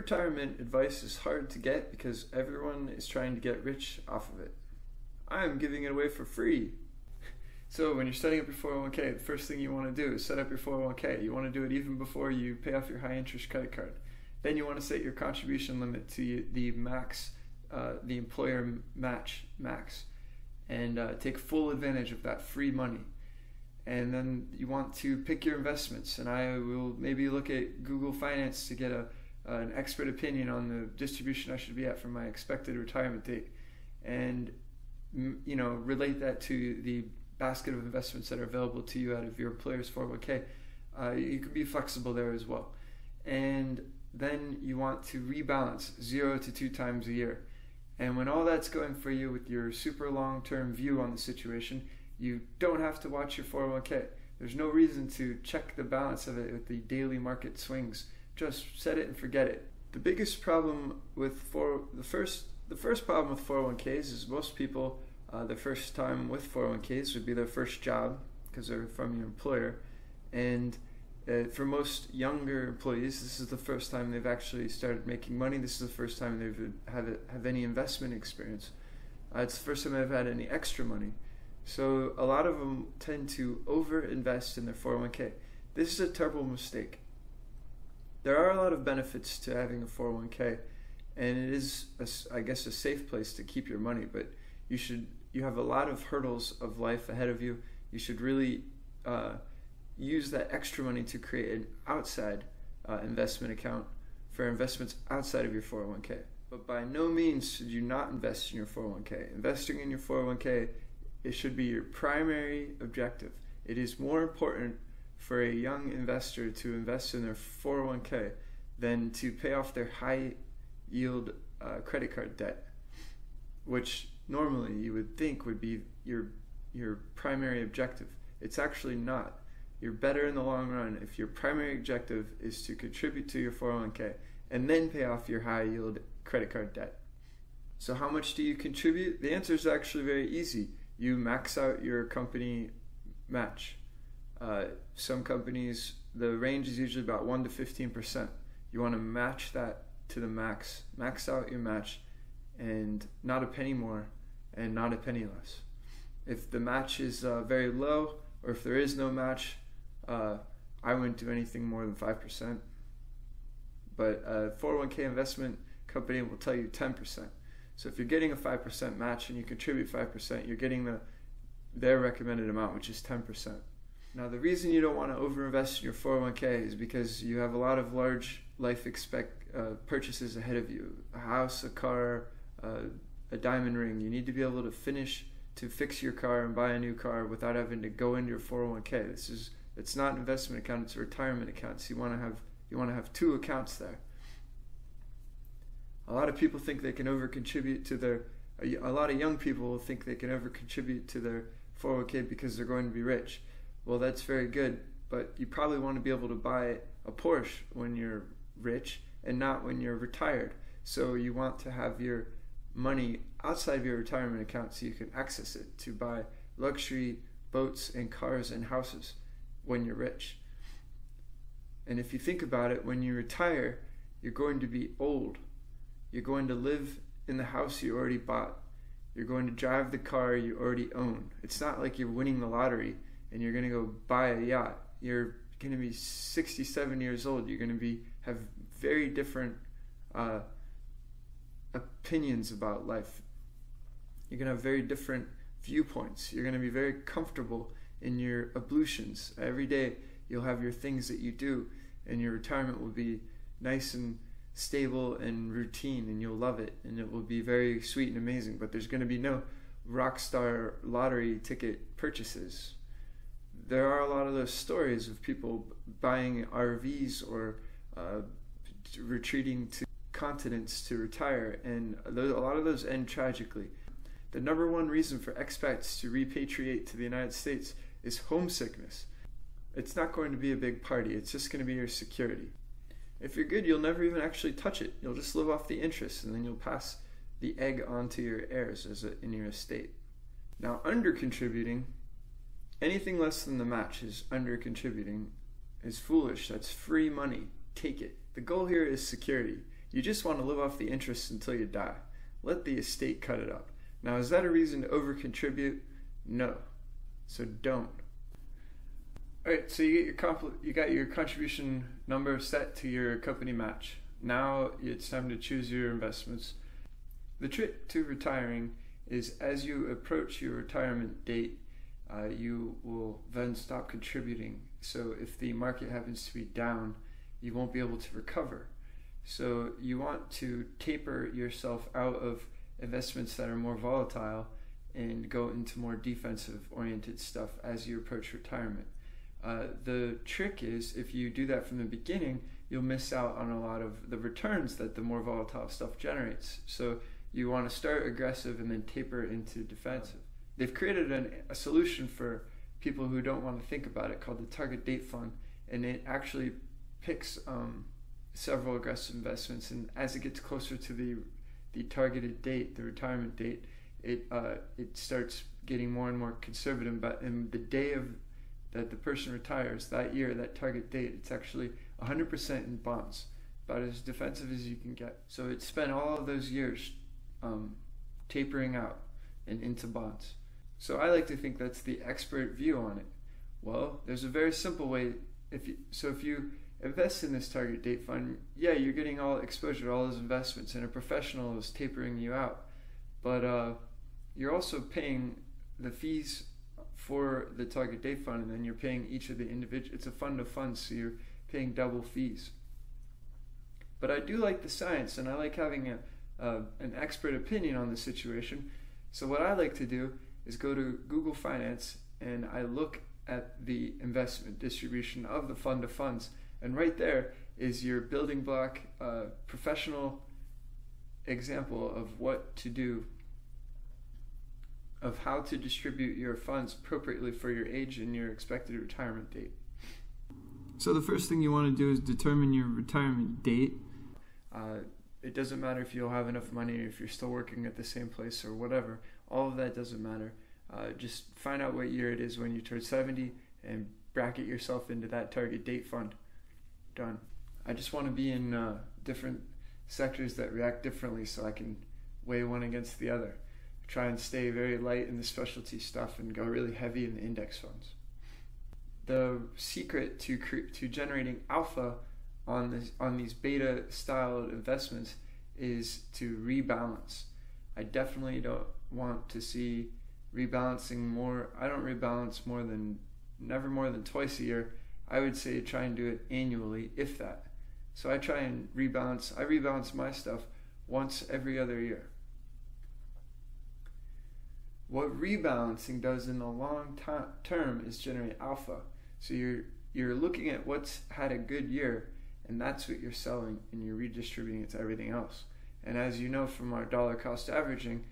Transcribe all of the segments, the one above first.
Pre-retirement advice is hard to get because everyone is trying to get rich off of it. I'm giving it away for free. So when you're setting up your 401k, the first thing you want to do is set up your 401k. You want to do it even before you pay off your high interest credit card. Then you want to set your contribution limit to the max, the employer max, and take full advantage of that free money. And then you want to pick your investments, and I will maybe look at Google Finance to get an expert opinion on the distribution I should be at for my expected retirement date, and relate that to the basket of investments that are available to you out of your employer's 401k. You can be flexible there as well. And then you want to rebalance 0 to 2 times a year. And when all that's going for you with your super long-term view on the situation, you don't have to watch your 401k. There's no reason to check the balance of it with the daily market swings. Just set it and forget it. The biggest problem with the first problem with 401ks is most people, their first time with 401ks would be their first job because they're from your employer. And for most younger employees, this is the first time they've actually started making money. This is the first time they've have any investment experience. It's the first time they've had any extra money. So a lot of them tend to over-invest in their 401k. This is a terrible mistake. There are a lot of benefits to having a 401k, and it is, I guess, a safe place to keep your money, but you have a lot of hurdles of life ahead of you. You should really use that extra money to create an outside investment account for investments outside of your 401k. But by no means should you not invest in your 401k. Investing in your 401k, it should be your primary objective. It is more important for a young investor to invest in their 401k than to pay off their high yield credit card debt, which normally you would think would be your primary objective. It's actually not. You're better in the long run if your primary objective is to contribute to your 401k and then pay off your high yield credit card debt. So how much do you contribute? The answer is actually very easy. You max out your company match. Some companies, the range is usually about 1 to 15%. You want to match that to the max out your match, and not a penny more and not a penny less. If the match is very low, or if there is no match, I wouldn't do anything more than 5%. But a 401k investment company will tell you 10%. So if you're getting a 5% match and you contribute 5%, you're getting their recommended amount, which is 10%. Now, the reason you don't want to overinvest in your 401k is because you have a lot of large life purchases ahead of you. A house, a car, a diamond ring. You need to be able to fix your car and buy a new car without having to go into your 401k. It's not an investment account, it's a retirement account. So you want to have 2 accounts there. A lot of people think they can over-contribute to a lot of young people think they can over-contribute to their 401k because they're going to be rich. Well, that's very good, but you probably want to be able to buy a Porsche when you're rich and not when you're retired. So you want to have your money outside of your retirement account so you can access it to buy luxury boats and cars and houses when you're rich. And if you think about it, when you retire, you're going to be old. You're going to live in the house you already bought. You're going to drive the car you already own. It's not like you're winning the lottery and you're going to go buy a yacht. You're going to be 67 years old. You're going to have very different opinions about life. You're going to have very different viewpoints. You're going to be very comfortable in your ablutions. Every day you'll have your things that you do, and your retirement will be nice and stable and routine, and you'll love it, and it will be very sweet and amazing. But there's going to be no rock star lottery ticket purchases. There are a lot of those stories of people buying RVs or retreating to continents to retire, and a lot of those end tragically. The number one reason for expats to repatriate to the United States is homesickness. It's not going to be a big party, it's just going to be your security. If you're good, you'll never even actually touch it. You'll just live off the interest, and then you'll pass the egg on to your heirs in your estate. Now, under-contributing, anything less than the match is under-contributing, is foolish. That's free money. Take it. The goal here is security. You just want to live off the interest until you die. Let the estate cut it up. Now, is that a reason to over-contribute? No. So don't. Alright, so you got your contribution number set to your company match. Now it's time to choose your investments. The trick to retiring is as you approach your retirement date, you will then stop contributing. So if the market happens to be down, you won't be able to recover. So you want to taper yourself out of investments that are more volatile and go into more defensive oriented stuff as you approach retirement. The trick is, if you do that from the beginning, you'll miss out on a lot of the returns that the more volatile stuff generates. So you want to start aggressive and then taper into defensive. They've created a solution for people who don't want to think about it called the target date fund, and it actually picks several aggressive investments, and as it gets closer to the targeted date, the retirement date, it starts getting more and more conservative. But in the day that the person retires, that year, that target date, it's actually 100% in bonds, about as defensive as you can get. So it spent all of those years tapering out and into bonds. So I like to think that's the expert view on it. Well, there's a very simple way. If you invest in this target date fund, yeah, you're getting all exposure to all those investments, and a professional is tapering you out. But you're also paying the fees for the target date fund, and then you're paying each of the individual. It's a fund of funds, so you're paying double fees. But I do like the science, and I like having an expert opinion on the situation. So what I like to do is go to Google Finance, and I look at the investment distribution of the fund of funds, and right there is your building block professional example of what to do, of how to distribute your funds appropriately for your age and your expected retirement date. So the first thing you want to do is determine your retirement date. It doesn't matter if you'll have enough money, or if you're still working at the same place or whatever. All of that doesn't matter. Just find out what year it is when you turn 70 and bracket yourself into that target date fund. Done. I just want to be in different sectors that react differently so I can weigh one against the other. Try and stay very light in the specialty stuff and go really heavy in the index funds. The secret to generating alpha on these beta style investments is to rebalance. I definitely don't want to see rebalancing more. I don't rebalance never more than twice a year. I would say try and do it annually, if that. So I try and rebalance. I rebalance my stuff once every other year. What rebalancing does in the long term is generate alpha. So you're looking at what's had a good year, and that's what you're selling, and you're redistributing it to everything else. And as you know from our dollar cost averaging,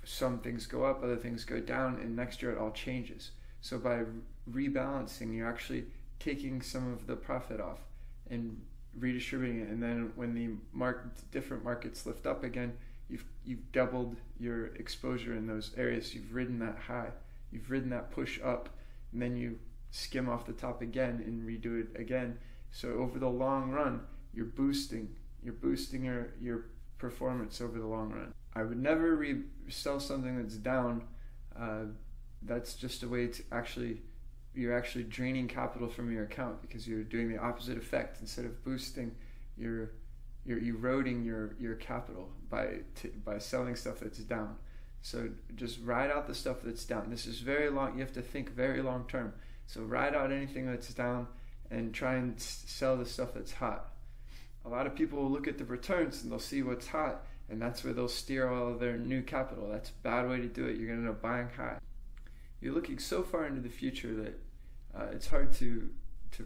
some things go up, other things go down, and next year it all changes. So by rebalancing, you're actually taking some of the profit off and redistributing it, and then when the different markets lift up again, you've doubled your exposure in those areas. You've ridden that high, you've ridden that push up, and then you skim off the top again and redo it again. So over the long run, you're boosting your performance over the long run. I would never sell something that's down. That's just a way to you're actually draining capital from your account, because you're doing the opposite effect. Instead of boosting, you're eroding your capital by selling stuff that's down. So just ride out the stuff that's down. This is very long. You have to think very long term. So ride out anything that's down and try and sell the stuff that's hot. A lot of people will look at the returns and they'll see what's hot, and that's where they'll steer all of their new capital. That's a bad way to do it. You're going to end up buying high. You're looking so far into the future that it's hard to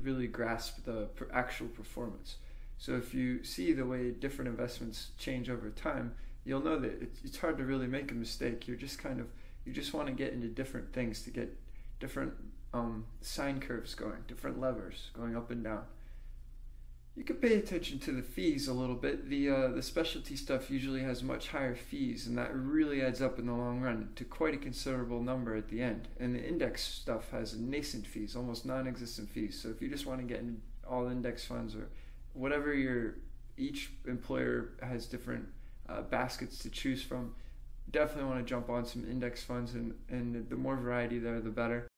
really grasp the actual performance. So if you see the way different investments change over time, you'll know that it's hard to really make a mistake. You just want to get into different things to get different sine curves going, different levers going up and down. You can pay attention to the fees a little bit. The specialty stuff usually has much higher fees, and that really adds up in the long run to quite a considerable number at the end. And the index stuff has nascent fees, almost non-existent fees. So if you just want to get into all index funds or whatever your each employer has different baskets to choose from. Definitely want to jump on some index funds, and the more variety there, the better.